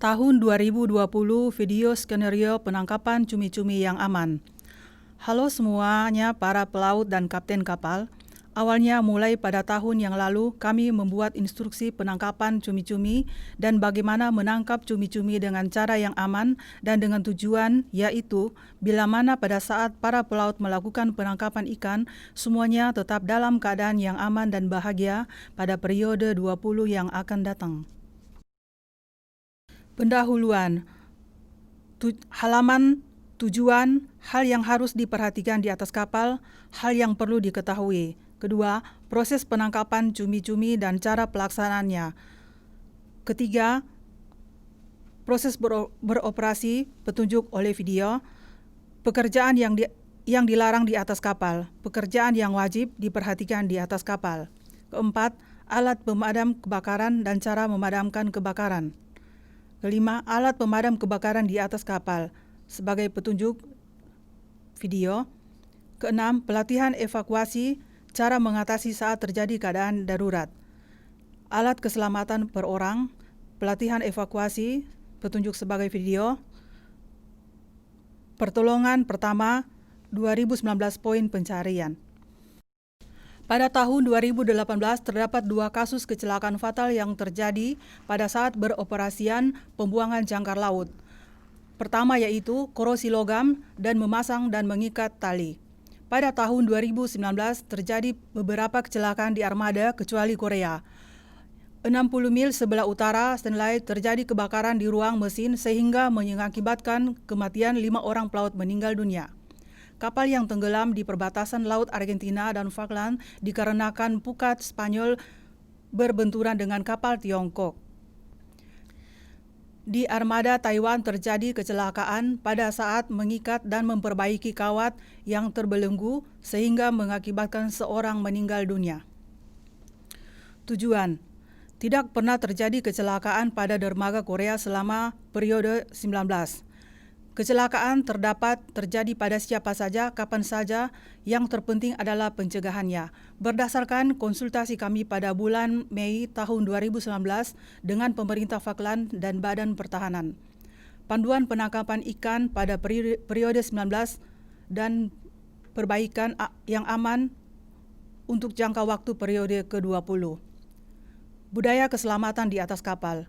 Tahun 2020 video skenario penangkapan cumi-cumi yang aman. Halo semuanya para pelaut dan kapten kapal. Awalnya mulai pada tahun yang lalu kami membuat instruksi penangkapan cumi-cumi dan bagaimana menangkap cumi-cumi dengan cara yang aman dan dengan tujuan yaitu bila mana pada saat para pelaut melakukan penangkapan ikan semuanya tetap dalam keadaan yang aman dan bahagia pada periode 20 yang akan datang. Pendahuluan. Halaman tujuan, hal yang harus diperhatikan di atas kapal, hal yang perlu diketahui. Kedua, proses penangkapan cumi-cumi dan cara pelaksanaannya. Ketiga, proses beroperasi, petunjuk oleh video, pekerjaan yang dilarang di atas kapal, pekerjaan yang wajib diperhatikan di atas kapal. Keempat, alat pemadam kebakaran dan cara memadamkan kebakaran. Kelima, alat pemadam kebakaran di atas kapal sebagai petunjuk video. Keenam, pelatihan evakuasi, cara mengatasi saat terjadi keadaan darurat. Alat keselamatan per orang, pelatihan evakuasi, petunjuk sebagai video. Pertolongan pertama, 2019 poin pencarian. Pada tahun 2018 terdapat 2 kasus kecelakaan fatal yang terjadi pada saat beroperasian pembuangan jangkar laut. Pertama yaitu korosi logam dan memasang dan mengikat tali. Pada tahun 2019 terjadi beberapa kecelakaan di armada kecuali Korea. 60 mil sebelah utara Stanley terjadi kebakaran di ruang mesin sehingga mengakibatkan kematian 5 orang pelaut meninggal dunia. Kapal yang tenggelam di perbatasan Laut Argentina dan Falkland dikarenakan pukat Spanyol berbenturan dengan kapal Tiongkok. Di armada Taiwan terjadi kecelakaan pada saat mengikat dan memperbaiki kawat yang terbelenggu sehingga mengakibatkan seorang meninggal dunia. Tujuan: tidak pernah terjadi kecelakaan pada dermaga Korea selama periode 19. Kecelakaan terjadi pada siapa saja, kapan saja, yang terpenting adalah pencegahannya. Berdasarkan konsultasi kami pada bulan Mei tahun 2019 dengan pemerintah Falkland dan Badan Pertahanan. Panduan penangkapan ikan pada periode 19 dan perbaikan yang aman untuk jangka waktu periode ke-20. Budaya keselamatan di atas kapal.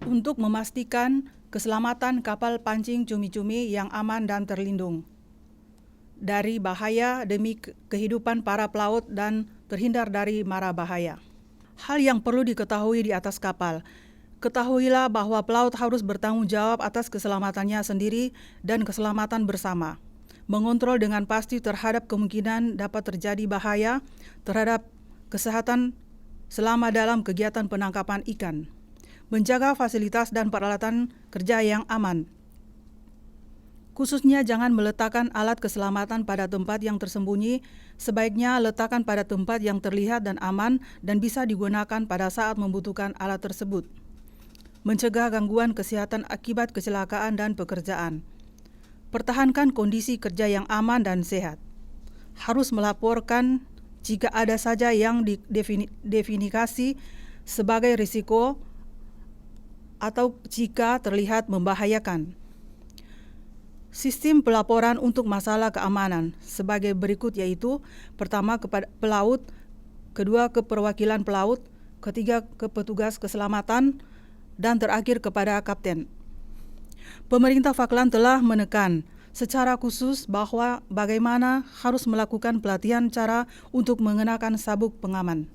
Untuk memastikan keselamatan kapal pancing cumi-cumi yang aman dan terlindung dari bahaya demi kehidupan para pelaut dan terhindar dari mara bahaya. Hal yang perlu diketahui di atas kapal. Ketahuilah bahwa pelaut harus bertanggung jawab atas keselamatannya sendiri dan keselamatan bersama. Mengontrol dengan pasti terhadap kemungkinan dapat terjadi bahaya terhadap kesehatan selama dalam kegiatan penangkapan ikan. Menjaga fasilitas dan peralatan kerja yang aman. Khususnya jangan meletakkan alat keselamatan pada tempat yang tersembunyi, sebaiknya letakkan pada tempat yang terlihat dan aman dan bisa digunakan pada saat membutuhkan alat tersebut. Mencegah gangguan kesehatan akibat kecelakaan dan pekerjaan. Pertahankan kondisi kerja yang aman dan sehat. Harus melaporkan jika ada saja yang didefinisi sebagai risiko atau jika terlihat membahayakan. Sistem pelaporan untuk masalah keamanan sebagai berikut yaitu: pertama kepada pelaut, kedua ke perwakilan pelaut, ketiga ke petugas keselamatan, dan terakhir kepada kapten. Pemerintah Falkland telah menekan secara khusus bahwa bagaimana harus melakukan pelatihan cara untuk mengenakan sabuk pengaman.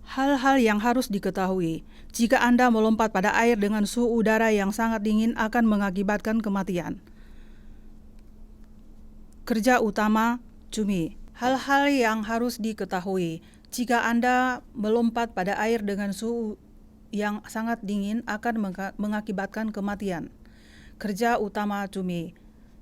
Hal-hal yang harus diketahui: jika Anda melompat pada air dengan suhu udara yang sangat dingin akan mengakibatkan kematian. Kerja utama cumi. Hal-hal yang harus diketahui: jika Anda melompat pada air dengan suhu yang sangat dingin akan mengakibatkan kematian. Kerja utama cumi.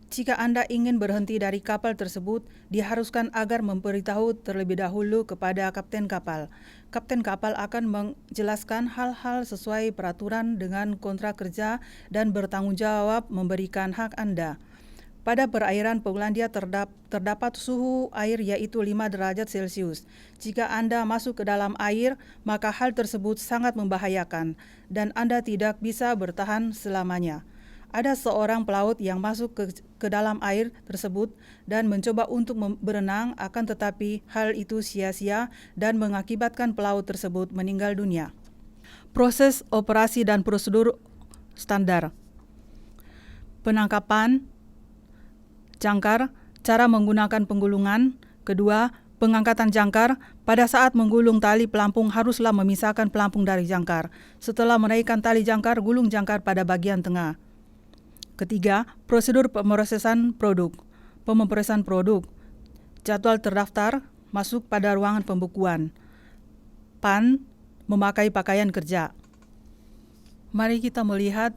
Jika Anda ingin berhenti dari kapal tersebut, diharuskan agar memberitahu terlebih dahulu kepada kapten kapal. Kapten kapal akan menjelaskan hal-hal sesuai peraturan dengan kontrak kerja dan bertanggung jawab memberikan hak Anda. Pada perairan Polandia terdapat suhu air yaitu 5 derajat Celcius. Jika Anda masuk ke dalam air, maka hal tersebut sangat membahayakan dan Anda tidak bisa bertahan selamanya. Ada seorang pelaut yang masuk ke dalam air tersebut dan mencoba untuk berenang, akan tetapi hal itu sia-sia dan mengakibatkan pelaut tersebut meninggal dunia. Proses operasi dan prosedur standar. Penangkapan jangkar, cara menggunakan penggulungan. Kedua, pengangkatan jangkar. Pada saat menggulung tali pelampung haruslah memisahkan pelampung dari jangkar. Setelah menaikkan tali jangkar, gulung jangkar pada bagian tengah. Ketiga, prosedur pemrosesan produk. Pemrosesan produk. Jadwal terdaftar, masuk pada ruangan pembekuan. PAN, memakai pakaian kerja. Mari kita melihat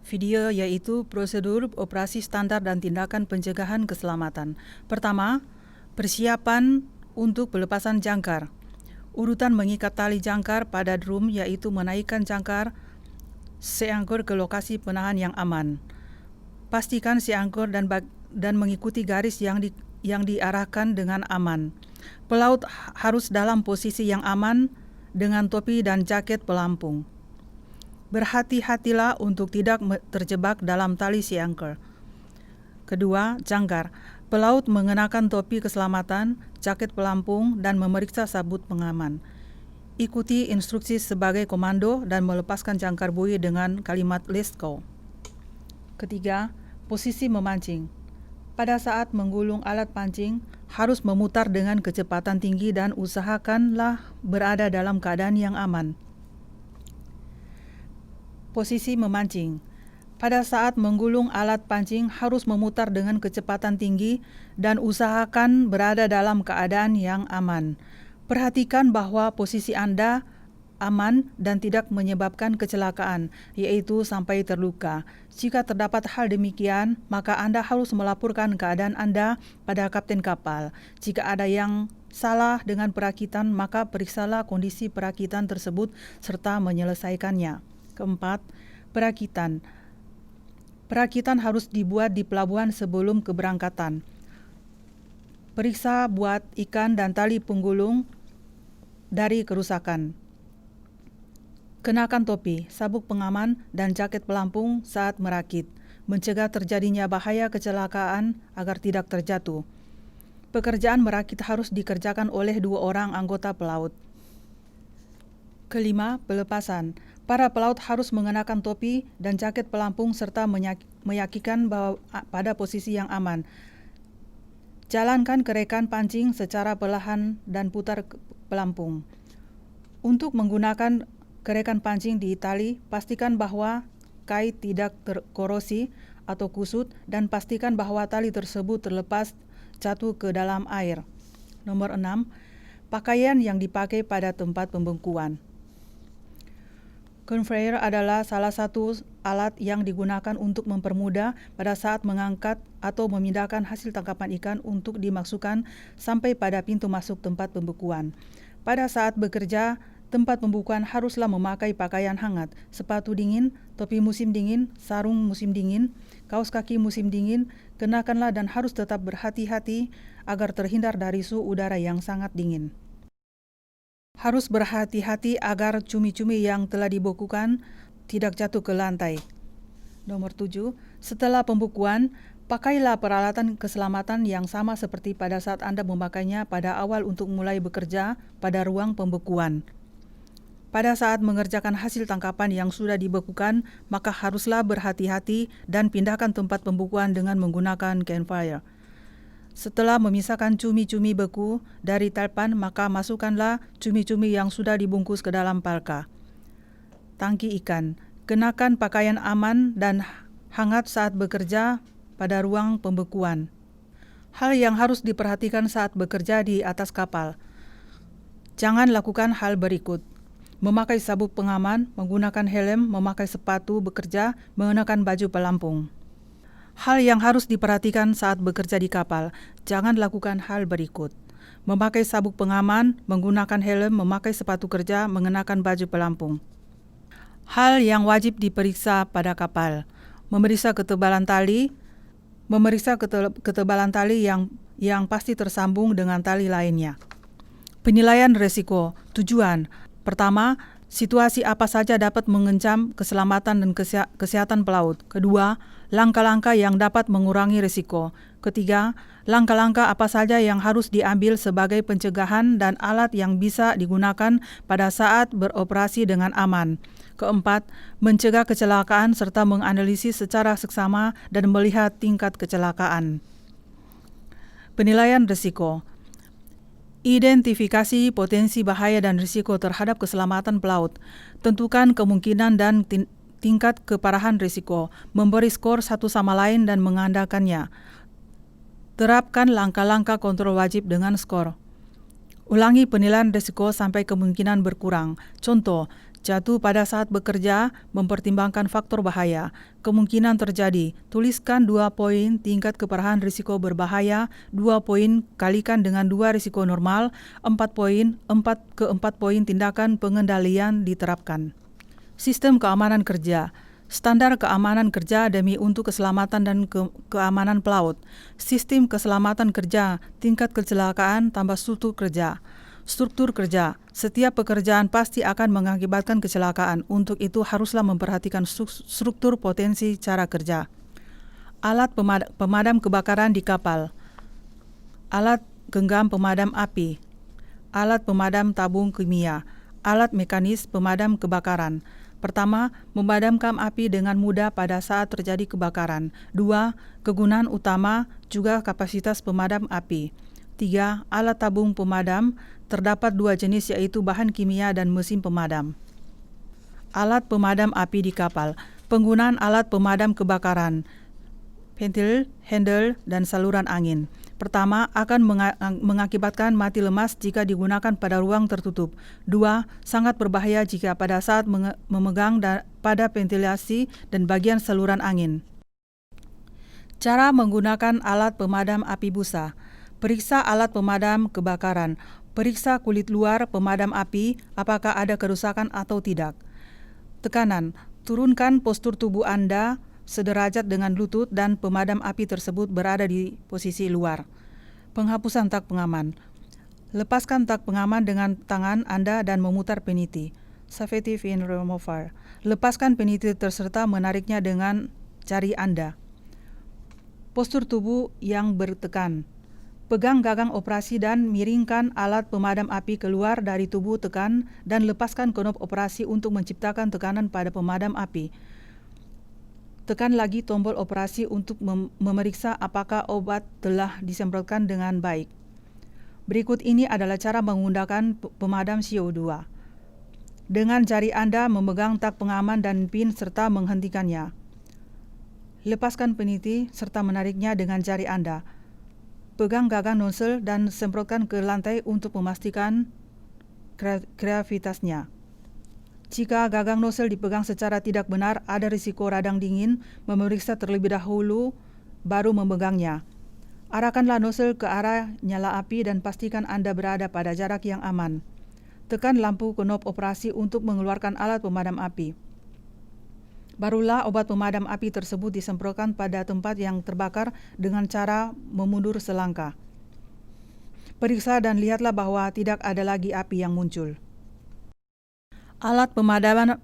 video yaitu prosedur operasi standar dan tindakan pencegahan keselamatan. Pertama, persiapan untuk pelepasan jangkar. Urutan mengikat tali jangkar pada drum yaitu menaikkan jangkar seangkor ke lokasi penahan yang aman. Pastikan seangkor dan mengikuti garis yang diarahkan dengan aman. Pelaut harus dalam posisi yang aman dengan topi dan jaket pelampung. Berhati-hatilah untuk tidak terjebak dalam tali seangkor. Kedua, jangkar. Pelaut mengenakan topi keselamatan, jaket pelampung, dan memeriksa sabut pengaman. Ikuti instruksi sebagai komando dan melepaskan jangkar buoy dengan kalimat "Let's go". Ketiga, posisi memancing. Pada saat menggulung alat pancing, harus memutar dengan kecepatan tinggi dan usahakanlah berada dalam keadaan yang aman. Posisi memancing. Pada saat menggulung alat pancing harus memutar dengan kecepatan tinggi dan usahakan berada dalam keadaan yang aman. Perhatikan bahwa posisi Anda aman dan tidak menyebabkan kecelakaan, yaitu sampai terluka. Jika terdapat hal demikian, maka Anda harus melaporkan keadaan Anda pada kapten kapal. Jika ada yang salah dengan perakitan, maka periksalah kondisi perakitan tersebut serta menyelesaikannya. Keempat, perakitan. Perakitan harus dibuat di pelabuhan sebelum keberangkatan. Periksa buat ikan dan tali penggulung dari kerusakan. Kenakan topi, sabuk pengaman, dan jaket pelampung saat merakit. Mencegah terjadinya bahaya kecelakaan agar tidak terjatuh. Pekerjaan merakit harus dikerjakan oleh 2 orang anggota pelaut. Kelima, pelepasan. Para pelaut harus mengenakan topi dan jaket pelampung serta meyakinkan bahwa pada posisi yang aman. Jalankan kerekan pancing secara perlahan dan putar pelampung. Untuk menggunakan kerekan pancing di tali, pastikan bahwa kait tidak terkorosi atau kusut dan pastikan bahwa tali tersebut terlepas jatuh ke dalam air. Nomor 6, pakaian yang dipakai pada tempat pembekuan. Conveyor adalah salah satu alat yang digunakan untuk mempermudah pada saat mengangkat atau memindahkan hasil tangkapan ikan untuk dimasukkan sampai pada pintu masuk tempat pembekuan. Pada saat bekerja, tempat pembekuan haruslah memakai pakaian hangat, sepatu dingin, topi musim dingin, sarung musim dingin, kaos kaki musim dingin, kenakanlah dan harus tetap berhati-hati agar terhindar dari suhu udara yang sangat dingin. Harus berhati-hati agar cumi-cumi yang telah dibekukan tidak jatuh ke lantai. Nomor 7, setelah pembekuan, pakailah peralatan keselamatan yang sama seperti pada saat Anda memakainya pada awal untuk mulai bekerja pada ruang pembekuan. Pada saat mengerjakan hasil tangkapan yang sudah dibekukan, maka haruslah berhati-hati dan pindahkan tempat pembekuan dengan menggunakan campfire. Setelah memisahkan cumi-cumi beku dari talpan, maka masukkanlah cumi-cumi yang sudah dibungkus ke dalam palka. Tangki ikan. Kenakan pakaian aman dan hangat saat bekerja pada ruang pembekuan. Hal yang harus diperhatikan saat bekerja di atas kapal. Jangan lakukan hal berikut: memakai sabuk pengaman, menggunakan helm, memakai sepatu bekerja, mengenakan baju pelampung. Hal yang harus diperhatikan saat bekerja di kapal. Jangan lakukan hal berikut: memakai sabuk pengaman, menggunakan helm, memakai sepatu kerja, mengenakan baju pelampung. Hal yang wajib diperiksa pada kapal: memeriksa ketebalan tali, Memeriksa ketebalan tali yang pasti tersambung dengan tali lainnya. Penilaian risiko. Tujuan. Pertama, situasi apa saja dapat mengancam keselamatan dan kesehatan pelaut. Kedua, langkah-langkah yang dapat mengurangi risiko. Ketiga, langkah-langkah apa saja yang harus diambil sebagai pencegahan dan alat yang bisa digunakan pada saat beroperasi dengan aman. Keempat, mencegah kecelakaan serta menganalisis secara seksama dan melihat tingkat kecelakaan. Penilaian risiko. Identifikasi potensi bahaya dan risiko terhadap keselamatan pelaut. Tentukan kemungkinan dan tingkat keparahan risiko. Memberi skor satu sama lain dan mengandalkannya. Terapkan langkah-langkah kontrol wajib dengan skor. Ulangi penilaian risiko sampai kemungkinan berkurang. Contoh, jatuh pada saat bekerja, mempertimbangkan faktor bahaya. Kemungkinan terjadi, tuliskan 2 poin tingkat keparahan risiko berbahaya, 2 poin kalikan dengan 2 risiko normal, 4 poin tindakan pengendalian diterapkan. Sistem keamanan kerja. Standar keamanan kerja demi untuk keselamatan dan keamanan pelaut. Sistem keselamatan kerja, tingkat kecelakaan tambah struktur kerja. Struktur kerja. Setiap pekerjaan pasti akan mengakibatkan kecelakaan. Untuk itu haruslah memperhatikan struktur potensi cara kerja. Alat pemadam kebakaran di kapal. Alat genggam pemadam api. Alat pemadam tabung kimia. Alat mekanis pemadam kebakaran. Pertama, memadamkan api dengan mudah pada saat terjadi kebakaran. 2. Kegunaan utama juga kapasitas pemadam api. 3. Alat tabung pemadam. Terdapat 2 jenis yaitu bahan kimia dan mesin pemadam. Alat pemadam api di kapal. Penggunaan alat pemadam kebakaran. Ventil, handle, dan saluran angin. Pertama, akan mengakibatkan mati lemas jika digunakan pada ruang tertutup. 2. Sangat berbahaya jika pada saat memegang pada ventilasi dan bagian saluran angin. Cara menggunakan alat pemadam api busa. Periksa alat pemadam kebakaran. Periksa kulit luar pemadam api, apakah ada kerusakan atau tidak. Tekanan. Turunkan postur tubuh Anda sederajat dengan lutut dan pemadam api tersebut berada di posisi luar. Penghapusan tak pengaman. Lepaskan tak pengaman dengan tangan Anda dan memutar peniti. Safety pin remover. Lepaskan peniti serta menariknya dengan jari Anda. Postur tubuh yang bertekan. Pegang gagang operasi dan miringkan alat pemadam api keluar dari tubuh tekan dan lepaskan knob operasi untuk menciptakan tekanan pada pemadam api. Tekan lagi tombol operasi untuk memeriksa apakah obat telah disemprotkan dengan baik. Berikut ini adalah cara menggunakan pemadam CO2. Dengan jari Anda memegang tak pengaman dan pin serta menghentikannya. Lepaskan peniti serta menariknya dengan jari Anda. Pegang gagang nozzle dan semprotkan ke lantai untuk memastikan gravitasnya. Jika gagang nozzle dipegang secara tidak benar, ada risiko radang dingin. Memeriksa terlebih dahulu, baru memegangnya. Arahkanlah nozzle ke arah nyala api dan pastikan Anda berada pada jarak yang aman. Tekan lampu knob operasi untuk mengeluarkan alat pemadam api. Barulah obat pemadam api tersebut disemprotkan pada tempat yang terbakar dengan cara memundur selangkah. Periksa dan lihatlah bahwa tidak ada lagi api yang muncul. Alat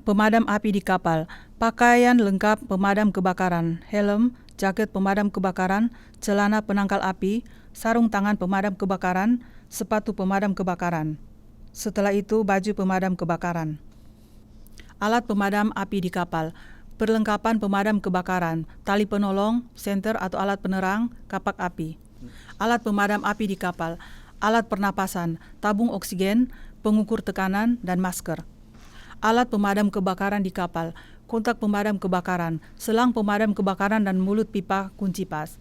pemadam api di kapal. Pakaian lengkap pemadam kebakaran. Helm, jaket pemadam kebakaran, celana penangkal api, sarung tangan pemadam kebakaran, sepatu pemadam kebakaran. Setelah itu, baju pemadam kebakaran. Alat pemadam api di kapal. Perlengkapan pemadam kebakaran, tali penolong, senter atau alat penerang, kapak api. Alat pemadam api di kapal. Alat pernapasan, tabung oksigen, pengukur tekanan, dan masker. Alat pemadam kebakaran di kapal, kontak pemadam kebakaran, selang pemadam kebakaran dan mulut pipa kunci pas.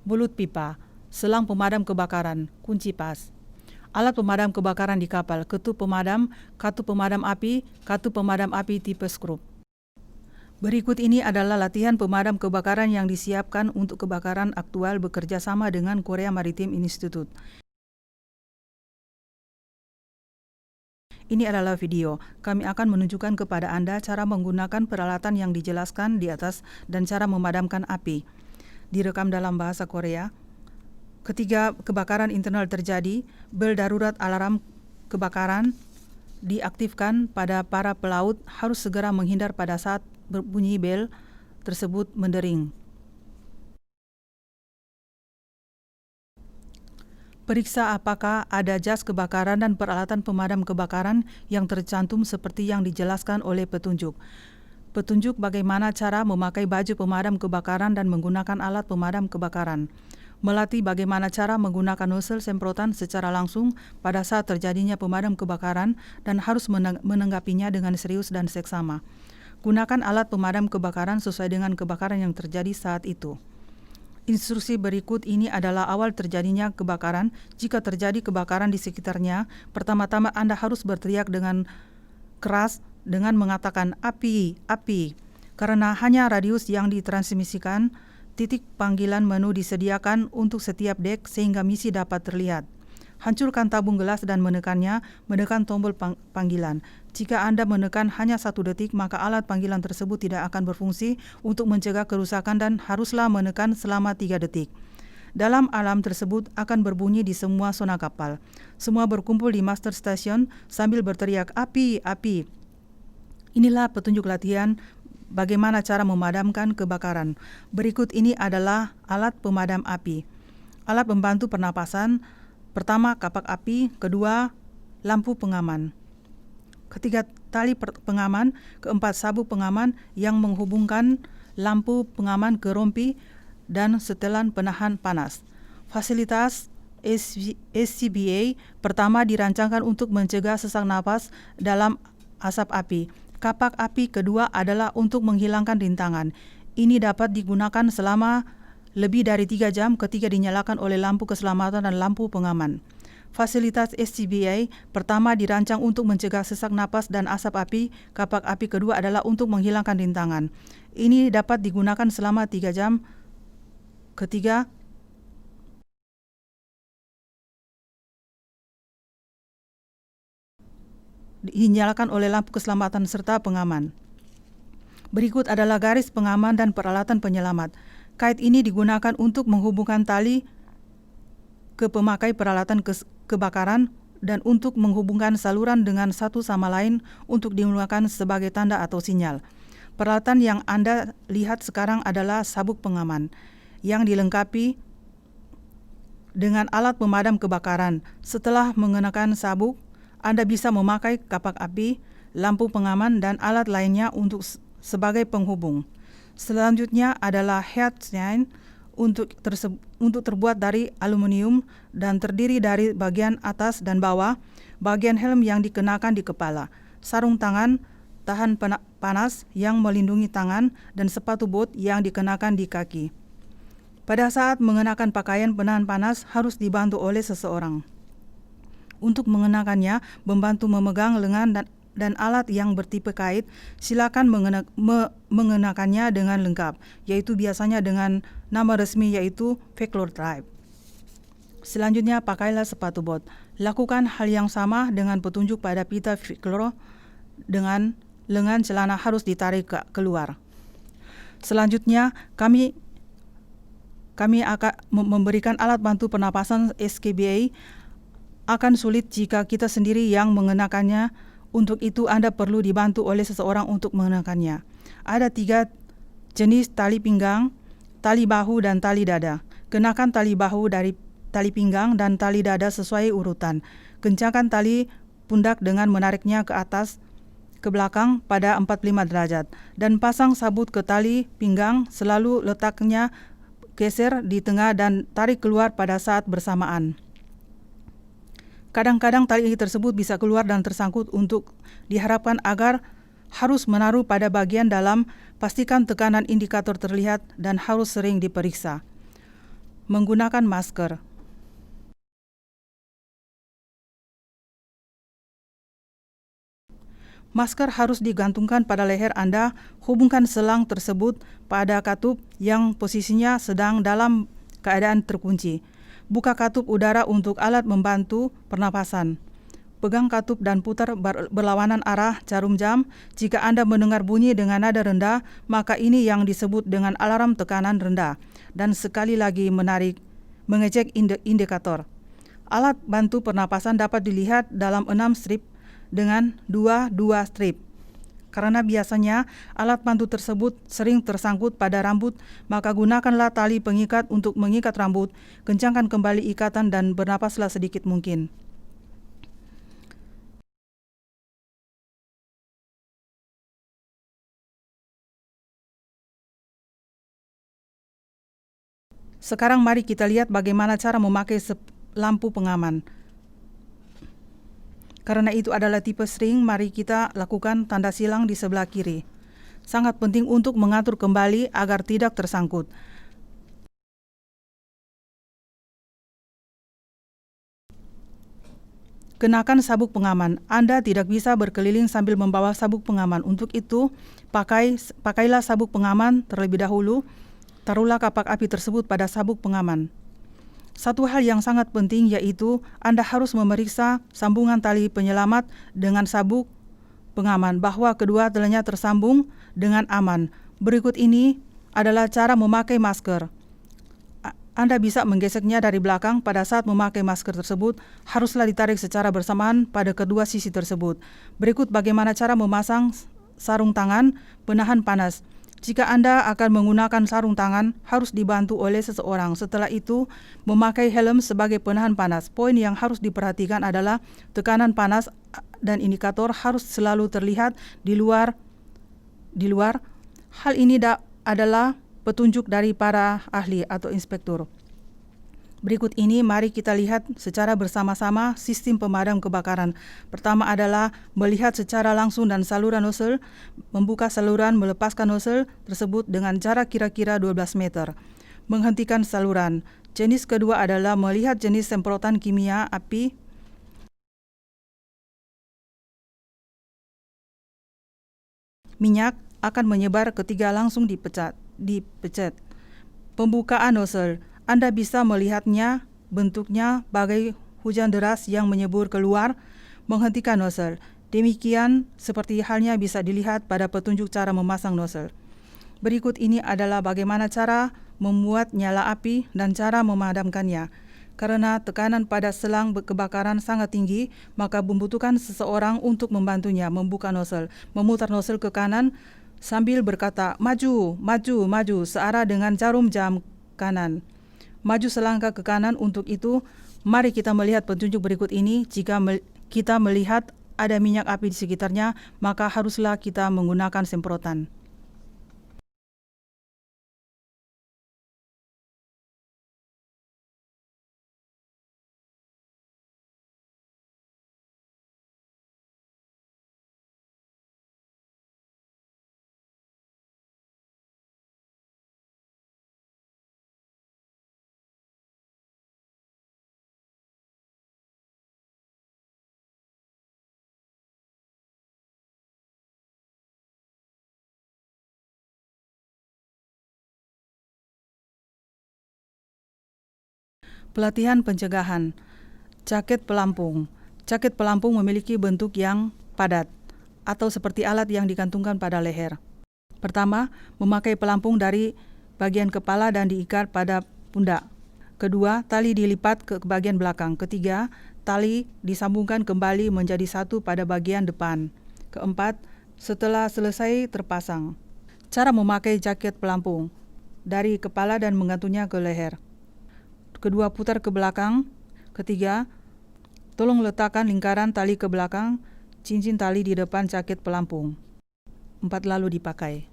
Mulut pipa, selang pemadam kebakaran, kunci pas. Alat pemadam kebakaran di kapal, ketup pemadam, kartu pemadam api tipe skrup. Berikut ini adalah latihan pemadam kebakaran yang disiapkan untuk kebakaran aktual bekerja sama dengan Korea Maritime Institute. Ini adalah video. Kami akan menunjukkan kepada Anda cara menggunakan peralatan yang dijelaskan di atas dan cara memadamkan api. direkam dalam bahasa Korea. Ketika kebakaran internal terjadi, bel darurat alarm kebakaran diaktifkan pada para pelaut harus segera menghindar pada saat berbunyi bel tersebut mendering. Periksa apakah ada jas kebakaran dan peralatan pemadam kebakaran yang tercantum seperti yang dijelaskan oleh petunjuk. Petunjuk bagaimana cara memakai baju pemadam kebakaran dan menggunakan alat pemadam kebakaran. Melatih bagaimana cara menggunakan nozzle semprotan secara langsung pada saat terjadinya pemadam kebakaran dan harus menanggapinya dengan serius dan seksama. Gunakan alat pemadam kebakaran sesuai dengan kebakaran yang terjadi saat itu. Instruksi berikut ini adalah awal terjadinya kebakaran. Jika terjadi kebakaran di sekitarnya, pertama-tama Anda harus berteriak dengan keras dengan mengatakan api, api. Karena hanya radius yang ditransmisikan, titik panggilan menu disediakan untuk setiap dek sehingga misi dapat terlihat. Hancurkan tabung gelas dan menekan tombol panggilan. Jika Anda menekan hanya 1 detik, maka alat panggilan tersebut tidak akan berfungsi untuk mencegah kerusakan dan haruslah menekan selama 3 detik. Dalam alarm tersebut akan berbunyi di semua zona kapal. Semua berkumpul di master station sambil berteriak api, api. Inilah petunjuk latihan bagaimana cara memadamkan kebakaran. Berikut ini adalah alat pemadam api. Alat pembantu pernapasan, pertama kapak api, kedua lampu pengaman, ketiga tali pengaman, keempat sabuk pengaman yang menghubungkan lampu pengaman ke rompi dan setelan penahan panas. Fasilitas SCBA pertama dirancangkan untuk mencegah sesak napas dalam asap api. Kapak api kedua adalah untuk menghilangkan rintangan. Ini dapat digunakan selama lebih dari 3 jam ketika dinyalakan oleh lampu keselamatan dan lampu pengaman. Fasilitas SCBA pertama dirancang untuk mencegah sesak napas dan asap api. Kapak api kedua adalah untuk menghilangkan rintangan. Ini dapat digunakan selama 3 jam ketika dinyalakan oleh lampu keselamatan serta pengaman. Berikut adalah garis pengaman dan peralatan penyelamat. Kait ini digunakan untuk menghubungkan tali ke pemakai peralatan kebakaran dan untuk menghubungkan saluran dengan satu sama lain untuk digunakan sebagai tanda atau sinyal. Peralatan yang Anda lihat sekarang adalah sabuk pengaman yang dilengkapi dengan alat pemadam kebakaran. Setelah mengenakan sabuk, Anda bisa memakai kapak api, lampu pengaman, dan alat lainnya untuk sebagai penghubung. Selanjutnya adalah head sign untuk terbuat dari aluminium dan terdiri dari bagian atas dan bawah, bagian helm yang dikenakan di kepala, sarung tangan tahan panas yang melindungi tangan, dan sepatu bot yang dikenakan di kaki. Pada saat mengenakan pakaian penahan panas harus dibantu oleh seseorang. Untuk mengenakannya, membantu memegang lengan dan alat yang bertipe kait. Silakan mengenakannya dengan lengkap, yaitu biasanya dengan nama resmi yaitu Vector Tribe. Selanjutnya, pakailah sepatu bot. Lakukan hal yang sama dengan petunjuk pada pita Vector dengan lengan celana harus ditarik keluar. Selanjutnya, kami akan memberikan alat bantu pernapasan SCBA. Akan sulit jika kita sendiri yang mengenakannya. Untuk itu Anda perlu dibantu oleh seseorang untuk mengenakannya. Ada 3 jenis tali pinggang, tali bahu, dan tali dada. Kenakan tali bahu dari tali pinggang dan tali dada sesuai urutan. Kencangkan tali pundak dengan menariknya ke atas ke belakang pada 45 derajat. Dan pasang sabut ke tali pinggang, selalu letaknya geser di tengah dan tarik keluar pada saat bersamaan. Kadang-kadang tali tersebut bisa keluar dan tersangkut. Untuk diharapkan agar harus menaruh pada bagian dalam, pastikan tekanan indikator terlihat dan harus sering diperiksa. Menggunakan masker. Masker harus digantungkan pada leher Anda. Hubungkan selang tersebut pada katup yang posisinya sedang dalam keadaan terkunci. Buka katup udara untuk alat membantu pernapasan. Pegang katup dan putar berlawanan arah jarum jam. Jika Anda mendengar bunyi dengan nada rendah, maka ini yang disebut dengan alarm tekanan rendah. Dan sekali lagi mengecek indikator. Alat bantu pernapasan dapat dilihat dalam 6 strip dengan 2 strip. Karena biasanya alat bantu tersebut sering tersangkut pada rambut, maka gunakanlah tali pengikat untuk mengikat rambut, kencangkan kembali ikatan dan bernapaslah sedikit mungkin. Sekarang mari kita lihat bagaimana cara memakai lampu pengaman. Karena itu adalah tipe string, mari kita lakukan tanda silang di sebelah kiri. Sangat penting untuk mengatur kembali agar tidak tersangkut. Kenakan sabuk pengaman. Anda tidak bisa berkeliling sambil membawa sabuk pengaman. Untuk itu, pakailah sabuk pengaman terlebih dahulu. Taruhlah kapak api tersebut pada sabuk pengaman. Satu hal yang sangat penting yaitu Anda harus memeriksa sambungan tali penyelamat dengan sabuk pengaman bahwa kedua telanya tersambung dengan aman. Berikut ini adalah cara memakai masker. Anda bisa menggeseknya dari belakang. Pada saat memakai masker tersebut, haruslah ditarik secara bersamaan pada kedua sisi tersebut. Berikut bagaimana cara memasang sarung tangan penahan panas. Jika Anda akan menggunakan sarung tangan, harus dibantu oleh seseorang. Setelah itu, memakai helm sebagai penahan panas. Poin yang harus diperhatikan adalah tekanan panas dan indikator harus selalu terlihat di luar. Hal ini adalah petunjuk dari para ahli atau inspektur. Berikut ini mari kita lihat secara bersama-sama sistem pemadam kebakaran. Pertama adalah melihat secara langsung dan saluran nozzle, membuka saluran, melepaskan nozzle tersebut dengan jarak kira-kira 12 meter. Menghentikan saluran. Jenis kedua adalah melihat jenis semprotan kimia api minyak akan menyebar ketika langsung dipecet. Pembukaan nozzle. Anda bisa melihatnya, bentuknya bagai hujan deras yang menyembur keluar. Menghentikan nozzle. Demikian seperti halnya bisa dilihat pada petunjuk cara memasang nozzle. Berikut ini adalah bagaimana cara membuat nyala api dan cara memadamkannya. Karena tekanan pada selang kebakaran sangat tinggi, maka membutuhkan seseorang untuk membantunya membuka nozzle, memutar nozzle ke kanan sambil berkata, maju, maju, maju, searah dengan jarum jam kanan. Maju selangkah ke kanan. Untuk itu, mari kita melihat petunjuk berikut ini. Jika kita melihat ada minyak api di sekitarnya, maka haruslah kita menggunakan semprotan. Pelatihan pencegahan. Jaket pelampung. Jaket pelampung memiliki bentuk yang padat atau seperti alat yang digantungkan pada leher. Pertama, memakai pelampung dari bagian kepala dan diikat pada pundak. Kedua, tali dilipat ke bagian belakang. Ketiga, tali disambungkan kembali menjadi satu pada bagian depan. Keempat, setelah selesai terpasang. Cara memakai jaket pelampung. Dari kepala dan menggantungnya ke leher. Kedua, putar ke belakang. Ketiga, tolong letakkan lingkaran tali ke belakang, cincin tali di depan jaket pelampung. 4, lalu dipakai.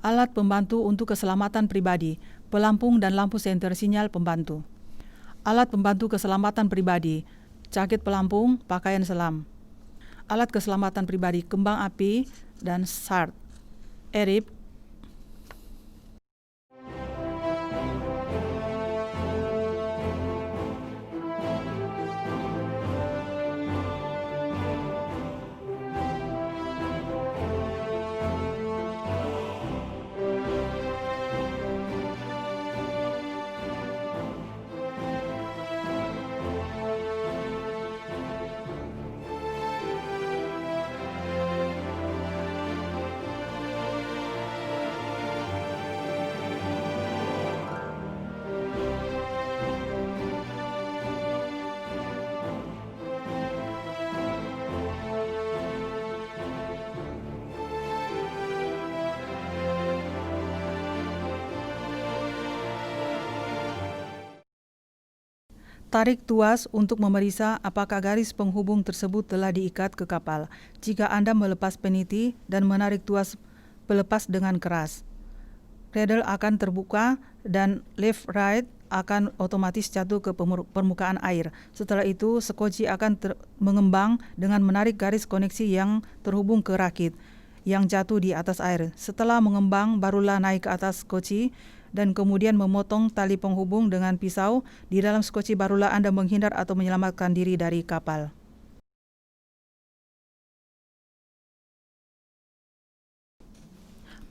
Alat pembantu untuk keselamatan pribadi, pelampung dan lampu senter sinyal pembantu. Alat pembantu keselamatan pribadi, jaket pelampung, pakaian selam. Alat keselamatan pribadi, kembang api dan SART. ERIP. Tarik tuas untuk memeriksa apakah garis penghubung tersebut telah diikat ke kapal. Jika Anda melepas peniti dan menarik tuas pelepas dengan keras, cradle akan terbuka dan left-right akan otomatis jatuh ke permukaan air. Setelah itu, skoci akan mengembang dengan menarik garis koneksi yang terhubung ke rakit yang jatuh di atas air. Setelah mengembang, barulah naik ke atas skoci dan kemudian memotong tali penghubung dengan pisau. Di dalam skoci barulah Anda menghindar atau menyelamatkan diri dari kapal.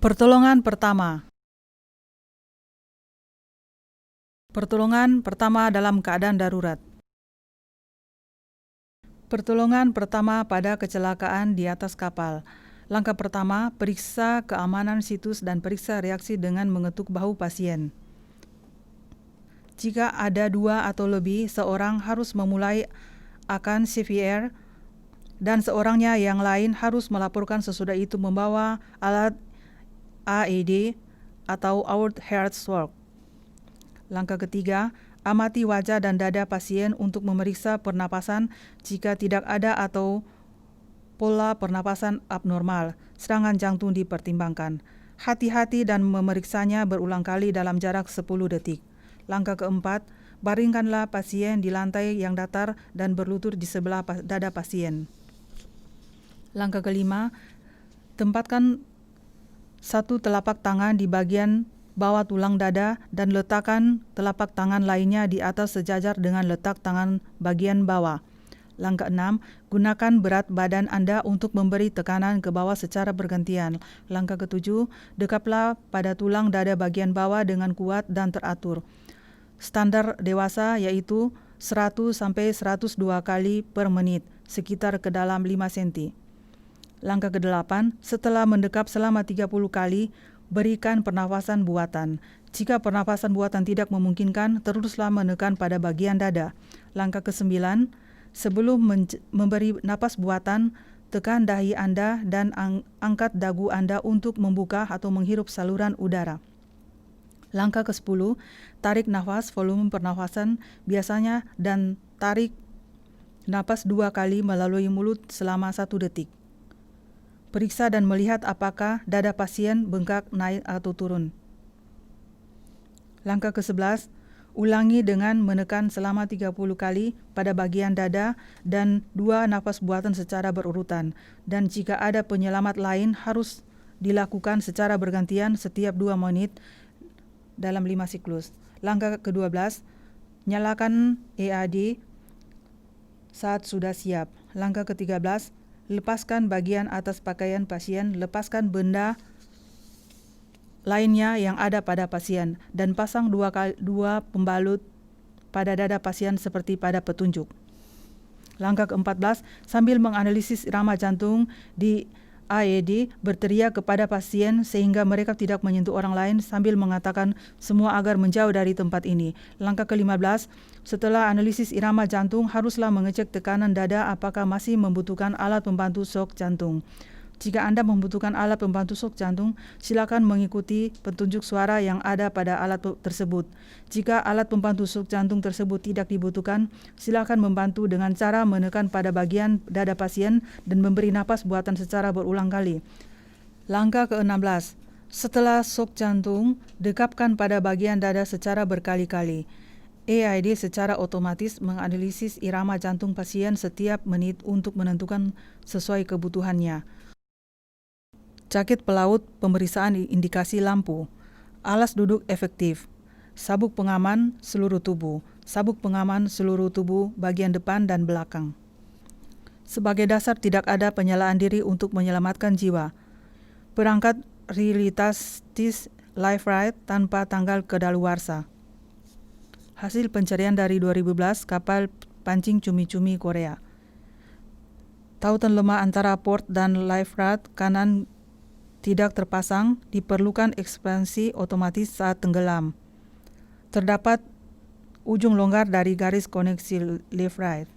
Pertolongan pertama. Pertolongan pertama dalam keadaan darurat. Pertolongan pertama pada kecelakaan di atas kapal. Langkah pertama, periksa keamanan situs dan periksa reaksi dengan mengetuk bahu pasien. Jika ada 2 atau lebih, seorang harus memulai akan CPR dan seorangnya yang lain harus melaporkan sesudah itu membawa alat AED atau Our Hearts Work. Langkah ketiga, amati wajah dan dada pasien untuk memeriksa pernapasan jika tidak ada atau pola pernapasan abnormal. Serangan jantung dipertimbangkan. Hati-hati dan memeriksanya berulang kali dalam jarak 10 detik. Langkah keempat, baringkanlah pasien di lantai yang datar dan berlutut di sebelah dada pasien. Langkah kelima, tempatkan satu telapak tangan di bagian bawah tulang dada dan letakkan telapak tangan lainnya di atas sejajar dengan letak tangan bagian bawah. Langkah 6, gunakan berat badan Anda untuk memberi tekanan ke bawah secara bergantian. Langkah ke-7, dekaplah pada tulang dada bagian bawah dengan kuat dan teratur. Standar dewasa yaitu 100 sampai 102 kali per menit, sekitar ke dalam 5 cm. Langkah ke-8, setelah mendekap selama 30 kali, berikan pernafasan buatan. Jika pernafasan buatan tidak memungkinkan, teruslah menekan pada bagian dada. Langkah ke-9, sebelum memberi napas buatan, tekan dahi Anda dan angkat dagu Anda untuk membuka atau menghirup saluran udara. Langkah ke-10, tarik nafas volume pernafasan biasanya dan tarik napas 2 kali melalui mulut selama 1 detik. Periksa dan melihat apakah dada pasien bengkak, naik atau turun. Langkah ke-11, ulangi dengan menekan selama 30 kali pada bagian dada dan 2 nafas buatan secara berurutan. Dan jika ada penyelamat lain harus dilakukan secara bergantian setiap 2 menit dalam 5 siklus. Langkah ke-12, nyalakan EAD saat sudah siap. Langkah ke-13, lepaskan bagian atas pakaian pasien, lepaskan benda lainnya yang ada pada pasien, dan pasang 2 pembalut pada dada pasien seperti pada petunjuk. Langkah ke-14, sambil menganalisis irama jantung di AED, berteriak kepada pasien sehingga mereka tidak menyentuh orang lain sambil mengatakan semua agar menjauh dari tempat ini. Langkah ke-15, setelah analisis irama jantung, haruslah mengecek tekanan dada apakah masih membutuhkan alat pembantu shock jantung. Jika Anda membutuhkan alat pembantu shock jantung, silakan mengikuti petunjuk suara yang ada pada alat tersebut. Jika alat pembantu shock jantung tersebut tidak dibutuhkan, silakan membantu dengan cara menekan pada bagian dada pasien dan memberi napas buatan secara berulang kali. Langkah ke-16, setelah shock jantung, dekapkan pada bagian dada secara berkali-kali. AID secara otomatis menganalisis irama jantung pasien setiap menit untuk menentukan sesuai kebutuhannya. Jakit pelaut, pemeriksaan indikasi lampu, alas duduk efektif, sabuk pengaman seluruh tubuh, sabuk pengaman seluruh tubuh bagian depan dan belakang. Sebagai dasar tidak ada penyalaan diri untuk menyelamatkan jiwa. Perangkat realitas life right tanpa tanggal kedaluarsa. Hasil pencarian dari 2012 kapal pancing cumi-cumi Korea. Tautan lemah antara port dan life right kanan tidak terpasang, diperlukan ekspansi otomatis saat tenggelam. Terdapat ujung longgar dari garis koneksi left-right.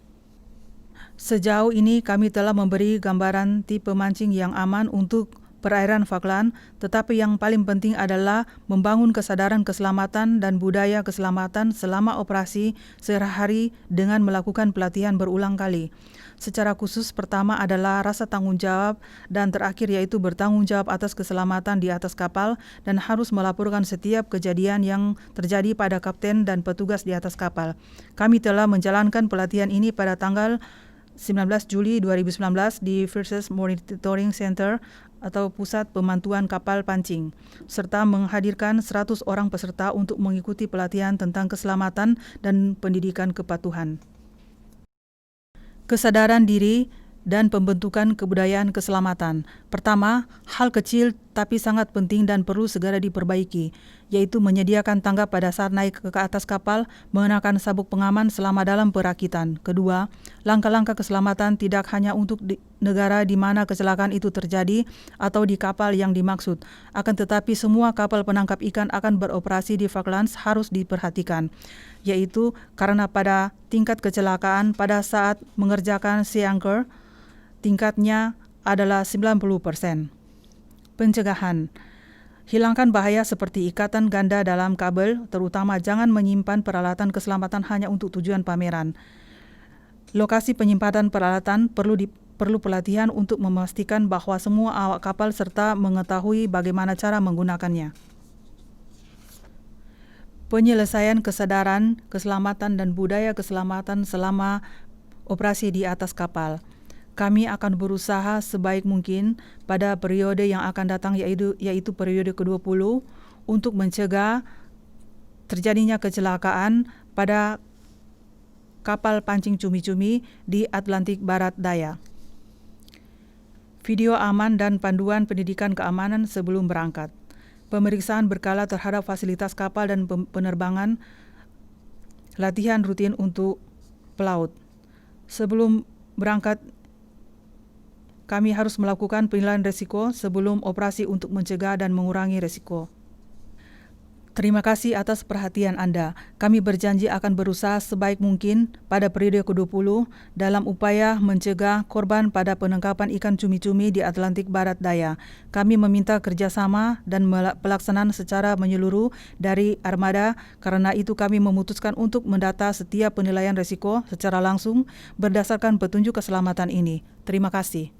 Sejauh ini kami telah memberi gambaran tipe mancing yang aman untuk perairan Falkland, tetapi yang paling penting adalah membangun kesadaran keselamatan dan budaya keselamatan selama operasi sehari-hari dengan melakukan pelatihan berulang kali. Secara khusus, pertama adalah rasa tanggung jawab dan terakhir yaitu bertanggung jawab atas keselamatan di atas kapal dan harus melaporkan setiap kejadian yang terjadi pada kapten dan petugas di atas kapal. Kami telah menjalankan pelatihan ini pada tanggal 19 Juli 2019 di Fisheries Monitoring Center atau Pusat Pemantauan Kapal Pancing, serta menghadirkan 100 orang peserta untuk mengikuti pelatihan tentang keselamatan dan pendidikan kepatuhan. Kesadaran diri dan pembentukan kebudayaan keselamatan. Pertama, hal kecil tapi sangat penting dan perlu segera diperbaiki, yaitu menyediakan tangga pada saat naik ke atas kapal, mengenakan sabuk pengaman selama dalam perakitan. Kedua, langkah-langkah keselamatan tidak hanya untuk negara di mana kecelakaan itu terjadi atau di kapal yang dimaksud, akan tetapi semua kapal penangkap ikan akan beroperasi di Falklands harus diperhatikan, yaitu karena pada tingkat kecelakaan pada saat mengerjakan sea anchor, tingkatnya adalah 90%. Pencegahan. Hilangkan bahaya seperti ikatan ganda dalam kabel, terutama jangan menyimpan peralatan keselamatan hanya untuk tujuan pameran. Lokasi penyimpanan peralatan perlu pelatihan untuk memastikan bahwa semua awak kapal serta mengetahui bagaimana cara menggunakannya. Penyelesaian kesadaran, keselamatan dan budaya keselamatan selama operasi di atas kapal. Kami akan berusaha sebaik mungkin pada periode yang akan datang yaitu periode ke-20 untuk mencegah terjadinya kecelakaan pada kapal pancing cumi-cumi di Atlantik Barat Daya. Video aman dan panduan pendidikan keamanan sebelum berangkat. Pemeriksaan berkala terhadap fasilitas kapal dan penerbangan, latihan rutin untuk pelaut. Sebelum berangkat, kami harus melakukan penilaian risiko sebelum operasi untuk mencegah dan mengurangi risiko. Terima kasih atas perhatian Anda. Kami berjanji akan berusaha sebaik mungkin pada periode ke-20 dalam upaya mencegah korban pada penangkapan ikan cumi-cumi di Atlantik Barat Daya. Kami meminta kerjasama dan pelaksanaan secara menyeluruh dari armada, karena itu kami memutuskan untuk mendata setiap penilaian risiko secara langsung berdasarkan petunjuk keselamatan ini. Terima kasih.